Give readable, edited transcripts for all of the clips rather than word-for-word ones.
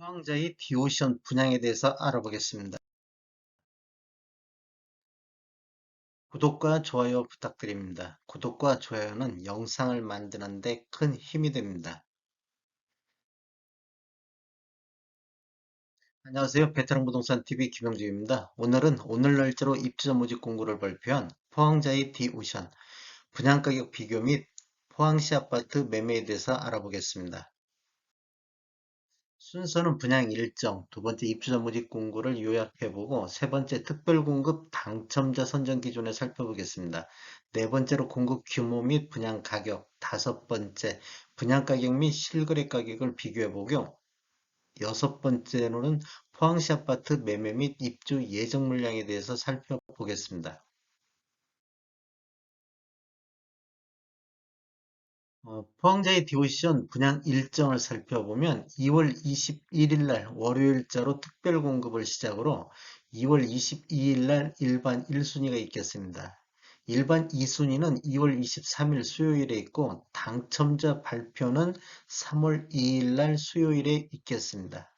포항자의 디오션 분양에 대해서 알아보겠습니다. 구독과 좋아요 부탁드립니다. 구독과 좋아요는 영상을 만드는 데 큰 힘이 됩니다. 안녕하세요. 베테랑 부동산 TV 김영주입니다. 오늘은 오늘 날짜로 입주자 모집 공고를 발표한 포항자의 디오션 분양가격 비교 및 포항시 아파트 매매에 대해서 알아보겠습니다. 순서는 분양 일정, 두 번째 입주자 모집 공고를 요약해보고 세 번째 특별 공급 당첨자 선정 기준을 살펴보겠습니다. 네 번째로 공급 규모 및 분양 가격, 다섯 번째 분양 가격 및 실거래 가격을 비교해보고 여섯 번째로는 포항시 아파트 매매 및 입주 예정 물량에 대해서 살펴보겠습니다. 포항자의 디오션 분양 일정을 살펴보면 2월 21일 날 월요일자로 특별 공급을 시작으로 2월 22일 날 일반 1순위가 있겠습니다. 일반 2순위는 2월 23일 수요일에 있고 당첨자 발표는 3월 2일 날 수요일에 있겠습니다.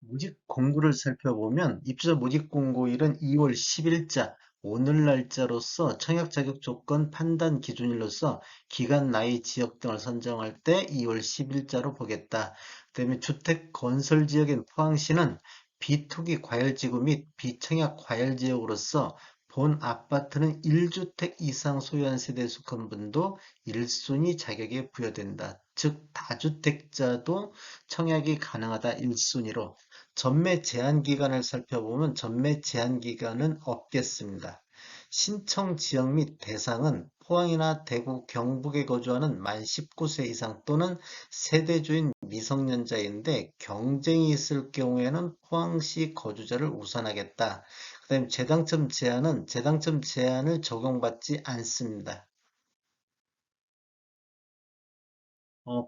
모집 공고를 살펴보면 입주자 모집 공고일은 2월 10일자 오늘 날짜로서 청약 자격 조건 판단 기준일로서 기간, 나이, 지역 등을 선정할 때 2월 10일자로 보겠다. 그다음에 주택 건설 지역인 포항시는 비투기 과열지구 및 비청약 과열지역으로서 본 아파트는 1주택 이상 소유한 세대에 속한 분도 1순위 자격에 부여된다. 즉 다주택자도 청약이 가능하다 1순위로 전매 제한 기간을 살펴보면 전매 제한 기간은 없겠습니다. 신청 지역 및 대상은 포항이나 대구, 경북에 거주하는 만 19세 이상 또는 세대주인 미성년자인데 경쟁이 있을 경우에는 포항시 거주자를 우선하겠다. 그다음 재당첨 제한은 재당첨 제한을 적용받지 않습니다.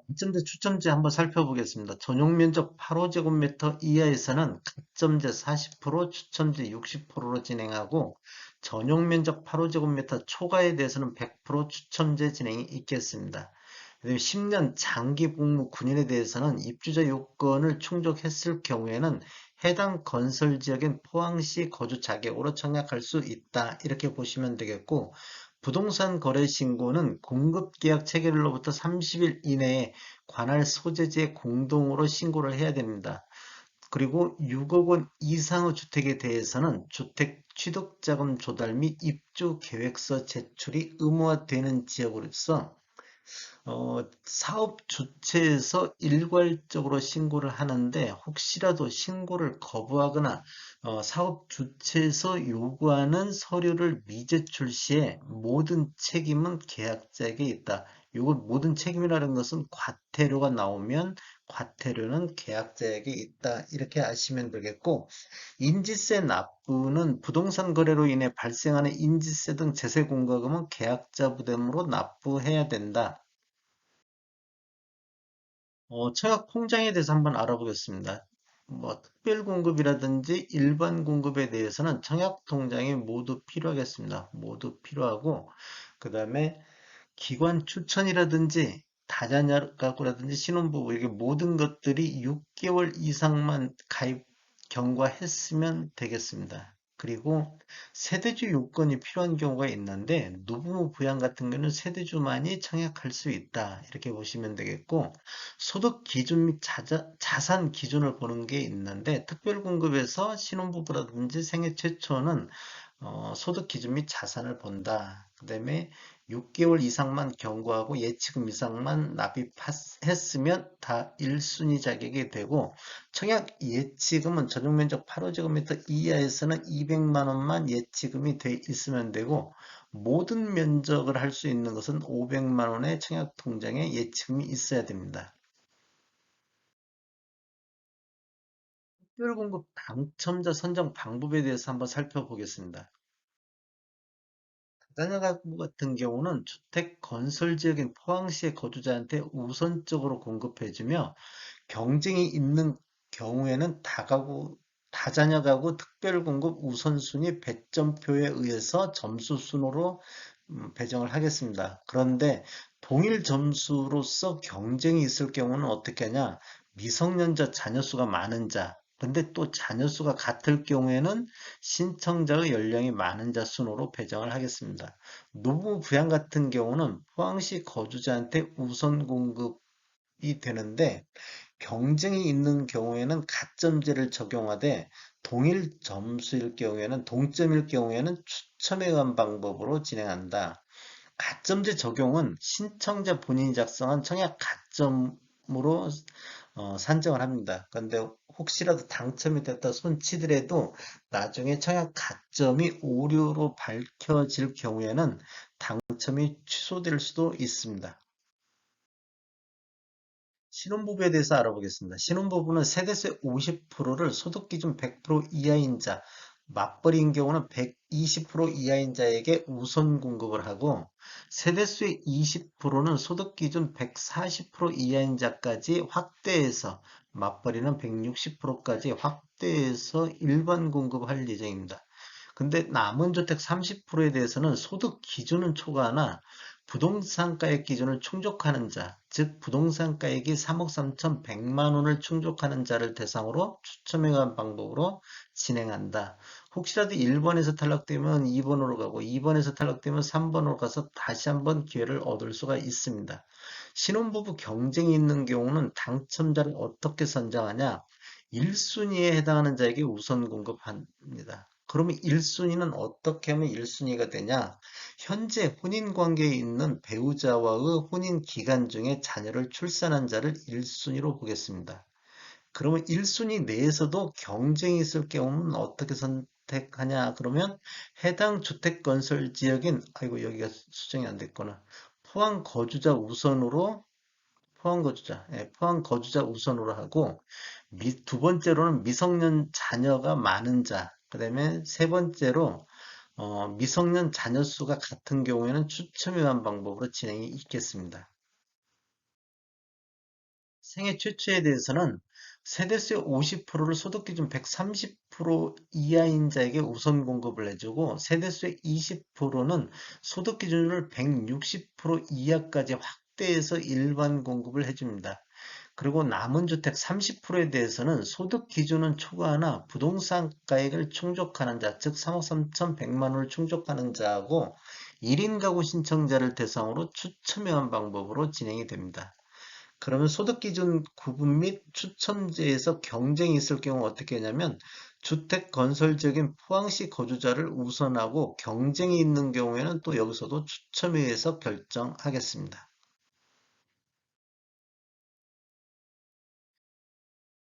가점제 추첨제 한번 살펴보겠습니다. 전용 면적 8호제곱미터 이하에서는 가점제 40%, 추첨제 60%로 진행하고 전용 면적 8호제곱미터 초과에 대해서는 100% 추첨제 진행이 있겠습니다. 그다음에 10년 장기 복무 군인에 대해서는 입주자 요건을 충족했을 경우에는 해당 건설 지역인 포항시 거주 자격으로 청약할 수 있다. 이렇게 보시면 되겠고 부동산 거래 신고는 공급계약 체결일로부터 30일 이내에 관할 소재지에 공동으로 신고를 해야 됩니다. 그리고 6억 원 이상의 주택에 대해서는 주택 취득자금 조달 및 입주 계획서 제출이 의무화되는 지역으로서 사업 주체에서 일괄적으로 신고를 하는데 혹시라도 신고를 거부하거나 사업 주체에서 요구하는 서류를 미제출 시에 모든 책임은 계약자에게 있다. 요거 모든 책임이라는 것은 과태료가 나오면 과태료는 계약자에게 있다. 이렇게 아시면 되겠고 인지세 납부는 부동산 거래로 인해 발생하는 인지세 등 제세 공과금은 계약자 부담으로 납부해야 된다. 청약 통장에 대해서 한번 알아보겠습니다. 뭐 특별 공급이라든지 일반 공급에 대해서는 청약 통장이 모두 필요하겠습니다. 모두 필요하고 그 다음에 기관 추천이라든지 다자녀 가구라든지 신혼부부 이게 모든 것들이 6개월 이상만 가입 경과했으면 되겠습니다. 그리고 세대주 요건이 필요한 경우가 있는데 노부모 부양 같은 경우는 세대주만이 청약할 수 있다. 이렇게 보시면 되겠고 소득 기준 및 자산 기준을 보는 게 있는데 특별공급에서 신혼부부라든지 생애 최초는 소득 기준 및 자산을 본다. 그 다음에 6개월 이상만 경고하고 예치금 이상만 납입했으면 다 1순위 자격이 되고 청약 예치금은 전용면적 8호제곱미터 이하에서는 200만 원만 예치금이 돼 있으면 되고 모든 면적을 할 수 있는 것은 500만 원의 청약 통장에 예치금이 있어야 됩니다. 특별공급 당첨자 선정 방법에 대해서 한번 살펴보겠습니다. 다자녀 가구 같은 경우는 주택 건설 지역인 포항시의 거주자한테 우선적으로 공급해주며 경쟁이 있는 경우에는 다자녀 가구 특별공급 우선순위 배점표에 의해서 점수 순으로 배정을 하겠습니다. 그런데 동일 점수로서 경쟁이 있을 경우는 어떻게 하냐? 미성년자 자녀 수가 많은 자, 근데 또 자녀 수가 같을 경우에는 신청자의 연령이 많은 자 순으로 배정을 하겠습니다. 노부 부양 같은 경우는 포항시 거주자한테 우선 공급이 되는데 경쟁이 있는 경우에는 가점제를 적용하되 동일 점수일 경우에는 동점일 경우에는 추첨에 의한 방법으로 진행한다. 가점제 적용은 신청자 본인이 작성한 청약 가점으로 산정을 합니다. 그런데 혹시라도 당첨이 됐다 손치더라도 나중에 청약 가점이 오류로 밝혀질 경우에는 당첨이 취소될 수도 있습니다. 신혼부부에 대해서 알아보겠습니다. 신혼부부는 세대수의 50%를 소득기준 100% 이하인 자, 맞벌이인 경우는 120% 이하인 자에게 우선 공급을 하고 세대수의 20%는 소득기준 140% 이하인 자까지 확대해서 맞벌이는 160%까지 확대해서 일반 공급할 예정입니다. 근데 남은 주택 30%에 대해서는 소득 기준은 초과하나 부동산 가액 기준을 충족하는 자, 즉 부동산 가액이 3억 3,100만 원을 충족하는 자를 대상으로 추첨에 관한 방법으로 진행한다. 혹시라도 1번에서 탈락되면 2번으로 가고 2번에서 탈락되면 3번으로 가서 다시 한번 기회를 얻을 수가 있습니다. 신혼부부 경쟁이 있는 경우는 당첨자를 어떻게 선정하냐? 1순위에 해당하는 자에게 우선 공급합니다. 그러면 1순위는 어떻게 하면 1순위가 되냐? 현재 혼인 관계에 있는 배우자와의 혼인 기간 중에 자녀를 출산한 자를 1순위로 보겠습니다. 그러면 1순위 내에서도 경쟁이 있을 경우는 어떻게 선택하냐? 그러면 해당 주택 건설 지역인, 아이고, 여기가 수정이 안 됐구나. 포항 거주자 우선으로 포항 거주자, 포항 거주자 우선으로 하고 두 번째로는 미성년 자녀가 많은 자, 그다음에 세 번째로 미성년 자녀 수가 같은 경우에는 추첨에 의한 방법으로 진행이 있겠습니다. 생애 최초에 대해서는 세대수의 50%를 소득기준 130% 이하인 자에게 우선 공급을 해주고 세대수의 20%는 소득기준을 160% 이하까지 확대해서 일반 공급을 해줍니다. 그리고 남은 주택 30%에 대해서는 소득 기준은 초과하나 부동산 가액을 충족하는 자, 즉 3억 3,100만 원을 충족하는 자하고 1인 가구 신청자를 대상으로 추첨해한 방법으로 진행이 됩니다. 그러면 소득 기준 구분 및 추첨제에서 경쟁이 있을 경우 어떻게 하냐면 주택 건설적인 포항시 거주자를 우선하고 경쟁이 있는 경우에는 또 여기서도 추첨에 의해서 결정하겠습니다.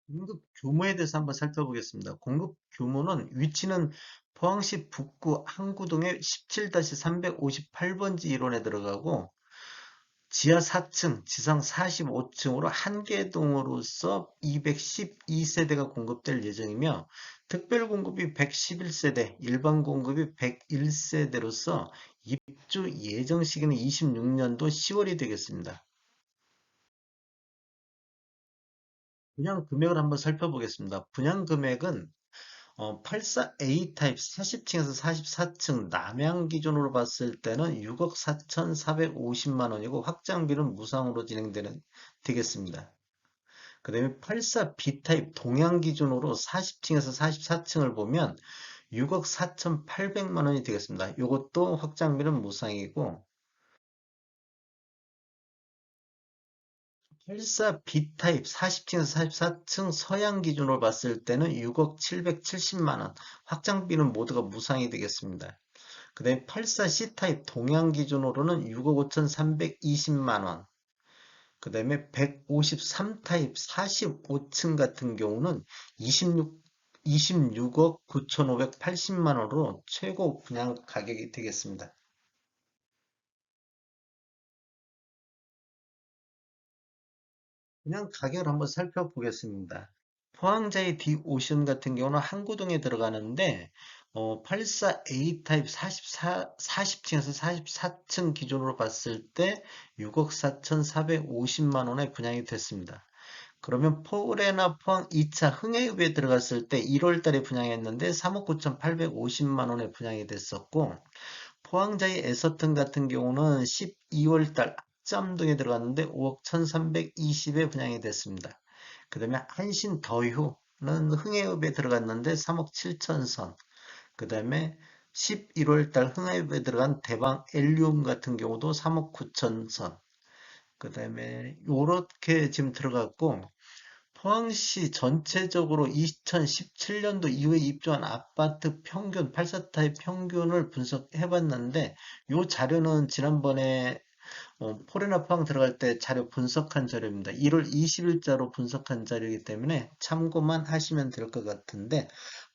공급 규모에 대해서 한번 살펴보겠습니다. 공급 규모는 위치는 포항시 북구 항구동의 17-358번지 일원에 들어가고 지하 4층, 지상 45층으로 한 개 동으로서 212세대가 공급될 예정이며 특별 공급이 111세대, 일반 공급이 101세대로서 입주 예정 시기는 26년도 10월이 되겠습니다. 분양 금액을 한번 살펴보겠습니다. 분양 금액은 84A 타입 40층에서 44층 남양 기준으로 봤을 때는 6억 4,450만 원이고 확장비는 무상으로 되겠습니다. 그 다음에 84B 타입 동양 기준으로 40층에서 44층을 보면 6억 4,800만 원이 되겠습니다. 이것도 확장비는 무상이고 84 B타입 40층에서 44층 서양 기준으로 봤을 때는 6억 770만 원, 확장비는 모두가 무상이 되겠습니다. 그 다음에 84 C타입 동양 기준으로는 6억 5,320만 원, 그 다음에 153 타입 45층 같은 경우는 26억 9,580만 원으로 최고 분양 가격이 되겠습니다. 그냥 가격을 한번 살펴보겠습니다. 포항자의 디오션 같은 경우는 항구동에 들어가는데 84A 타입 40층에서 44층 기준으로 봤을 때 6억 4,450만 원에 분양이 됐습니다. 그러면 포레나 포항 2차 흥해읍에 들어갔을 때 1월 달에 분양했는데 3억 9,850만 원에 분양이 됐었고 포항자의 에서튼 같은 경우는 12월 달 합점동에 들어갔는데 5억 1320에 분양이 됐습니다. 그 다음에 한신 더휴는 흥해읍에 들어갔는데 3억 7천선. 그 다음에 11월 달 흥해읍에 들어간 대방 엘리움 같은 경우도 3억 9천선. 그 다음에 요렇게 지금 들어갔고, 포항시 전체적으로 2017년도 이후에 입주한 아파트 평균, 84타입 평균을 분석해 봤는데, 요 자료는 지난번에 포레나 포항 들어갈 때 자료 분석한 자료입니다. 1월 20일자로 분석한 자료이기 때문에 참고만 하시면 될 것 같은데,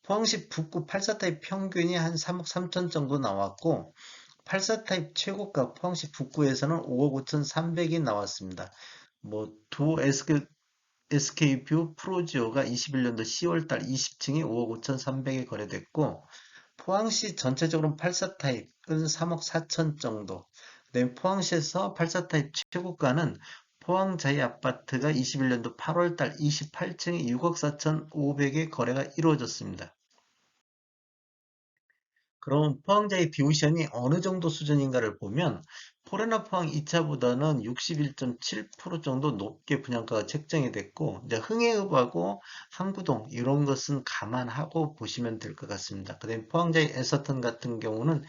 포항시 북구 84타입 평균이 한 3억 3천 정도 나왔고, 84타입 최고가 포항시 북구에서는 5억 5천3백이 나왔습니다. 두 SK뷰 프로지오가 21년도 10월달 20층이 5억 5천3백에 거래됐고, 포항시 전체적으로 84타입은 3억 4천 정도. 그다음에 포항시에서 84타입 최고가는 포항자이 아파트가 21년도 8월달 28층이 6억 4천5백에 거래가 이루어졌습니다. 그럼 포항자의 디오션이 어느 정도 수준인가를 보면 포레나 포항 2차보다는 61.7% 정도 높게 분양가가 책정이 됐고, 이제 흥해읍하고 항구동 이런 것은 감안하고 보시면 될 것 같습니다. 그다음에 포항자의 에서턴 같은 경우는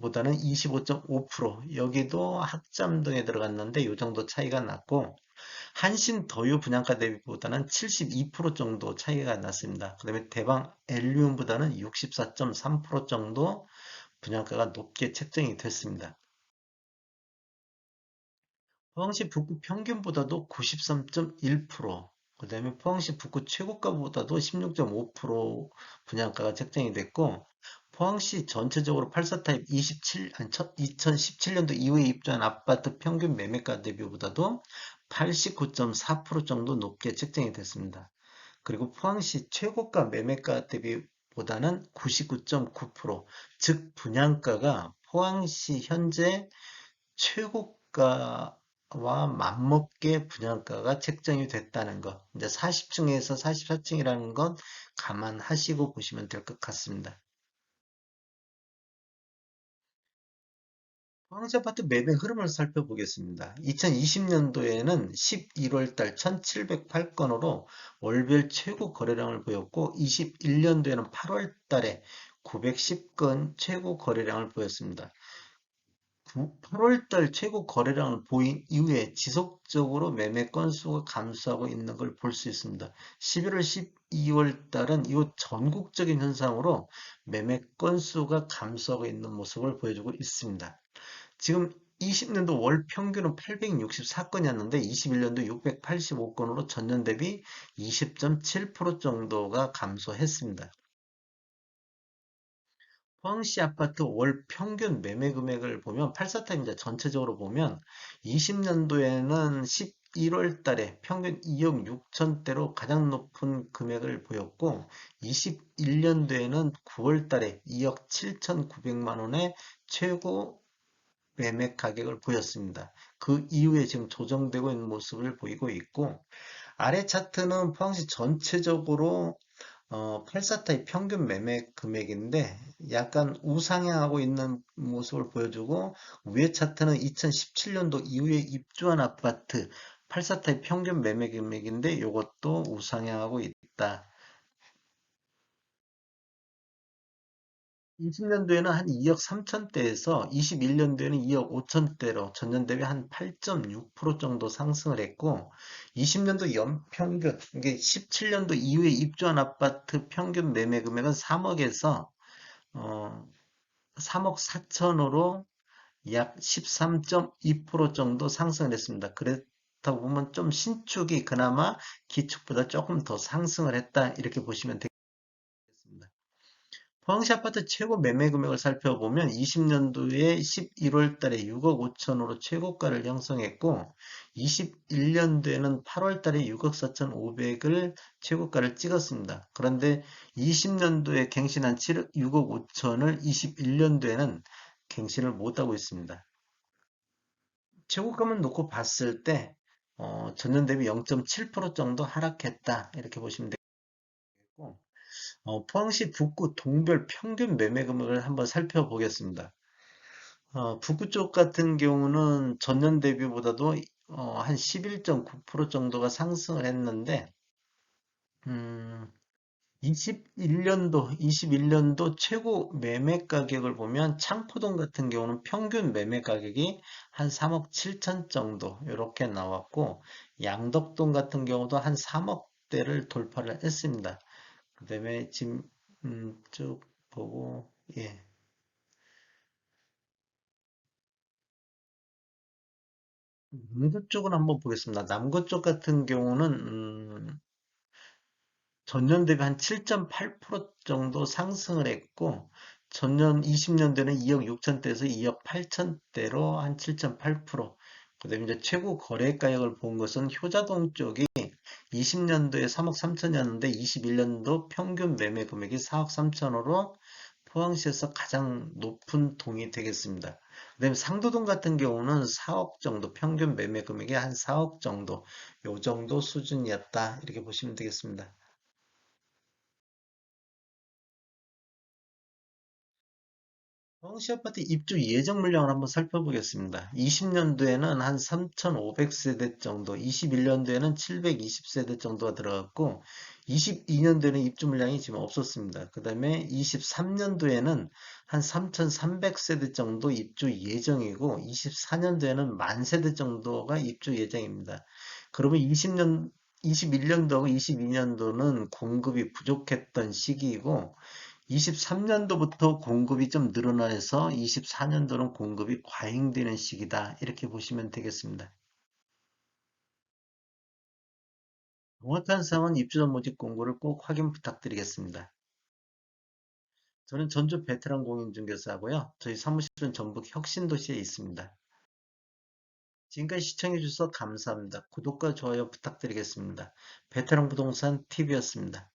보다는 25.5%, 여기도 학잠동에 들어갔는데 이 정도 차이가 났고, 한신 더유 분양가 대비보다는 72% 정도 차이가 났습니다. 그 다음에 대방 엘리움보다는 64.3% 정도 분양가가 높게 책정이 됐습니다. 포항시 북구 평균보다도 93.1%, 그 다음에 포항시 북구 최고가보다도 16.5% 분양가가 책정이 됐고, 포항시 전체적으로 84타입 2017년도 이후에 입주한 아파트 평균 매매가 대비보다도 89.4% 정도 높게 책정이 됐습니다. 그리고 포항시 최고가 매매가 대비보다는 99.9%, 즉 분양가가 포항시 현재 최고가와 맞먹게 분양가가 책정이 됐다는 것. 이제 40층에서 44층이라는 건 감안하시고 보시면 될 것 같습니다. 포항시 아파트 매매 흐름을 살펴보겠습니다. 2020년도에는 11월 달 1708건으로 월별 최고 거래량을 보였고, 21년도에는 8월 달에 910건 최고 거래량을 보였습니다. 8월 달 최고 거래량을 보인 이후에 지속적으로 매매 건수가 감소하고 있는 걸 볼 수 있습니다. 11월, 12월 달은 이 전국적인 현상으로 매매 건수가 감소하고 있는 모습을 보여주고 있습니다. 지금 20년도 월 평균은 864건이었는데 21년도 685건으로 전년 대비 20.7% 정도가 감소했습니다. 포항시 아파트 월 평균 매매 금액을 보면 84타입니다. 전체적으로 보면 20년도에는 11월 달에 평균 2억 6천대로 가장 높은 금액을 보였고, 21년도에는 9월 달에 2억 7천9백만 원의 최고 매매 가격을 보였습니다. 그 이후에 지금 조정되고 있는 모습을 보이고 있고, 아래 차트는 포항시 전체적으로 84타입 평균 매매 금액인데 약간 우상향하고 있는 모습을 보여주고, 위에 차트는 2017년도 이후에 입주한 아파트 84타입 평균 매매 금액인데 이것도 우상향하고 있다. 20년도에는 한 2억 3천대에서 21년도에는 2억 5천대로 전년 대비 한 8.6% 정도 상승을 했고, 20년도 연평균, 이게 17년도 이후에 입주한 아파트 평균 매매 금액은 3억에서 3억 4천으로 약 13.2% 정도 상승을 했습니다. 그렇다고 보면 좀 신축이 그나마 기축보다 조금 더 상승을 했다, 이렇게 보시면 되겠습니다. 포항시 아파트 최고 매매 금액을 살펴보면 20년도에 11월 달에 6억 5천으로 최고가를 형성했고, 21년도에는 8월 달에 6억 4천5백을 최고가를 찍었습니다. 그런데 20년도에 갱신한 6억 5천을 21년도에는 갱신을 못하고 있습니다. 최고가만 놓고 봤을 때 전년 대비 0.7% 정도 하락했다, 이렇게 보시면 되겠고, 포항시 북구 동별 평균 매매 금액을 한번 살펴보겠습니다. 북구 쪽 같은 경우는 전년 대비보다도 한 11.9% 정도가 상승을 했는데, 음, 21년도 최고 매매 가격을 보면 창포동 같은 경우는 평균 매매 가격이 한 3억 7천 정도 이렇게 나왔고, 양덕동 같은 경우도 한 3억대를 돌파를 했습니다. 그다음에 지금 쭉 보고, 예. 남구 쪽은 한번 보겠습니다. 남구 쪽 같은 경우는 전년 대비 한 7.8% 정도 상승을 했고, 전년 20년대는 2억 6천대에서 2억 8천대로 한 7.8%. 그다음에 이제 최고 거래가액을 본 것은 효자동 쪽이 20년도에 3억 3천이었는데 21년도 평균 매매 금액이 4억 3천으로 포항시에서 가장 높은 동이 되겠습니다. 그다음에 상도동 같은 경우는 4억 정도, 평균 매매 금액이 한 4억 정도, 요 정도 수준이었다. 이렇게 보시면 되겠습니다. 서울시 아파트 입주 예정 물량을 한번 살펴보겠습니다. 20년도에는 한 3,500세대 정도, 21년도에는 720세대 정도가 들어갔고, 22년도에는 입주 물량이 지금 없었습니다. 그 다음에 23년도에는 한 3,300세대 정도 입주 예정이고, 24년도에는 10,000세대 정도가 입주 예정입니다. 그러면 21년도하고 22년도는 공급이 부족했던 시기이고, 23년도부터 공급이 좀 늘어나서 24년도는 공급이 과잉되는 시기다. 이렇게 보시면 되겠습니다. 정확한 사항은 입주자 모집 공고를 꼭 확인 부탁드리겠습니다. 저는 전주 베테랑 공인중개사고요. 저희 사무실은 전북 혁신도시에 있습니다. 지금까지 시청해 주셔서 감사합니다. 구독과 좋아요 부탁드리겠습니다. 베테랑 부동산 TV였습니다.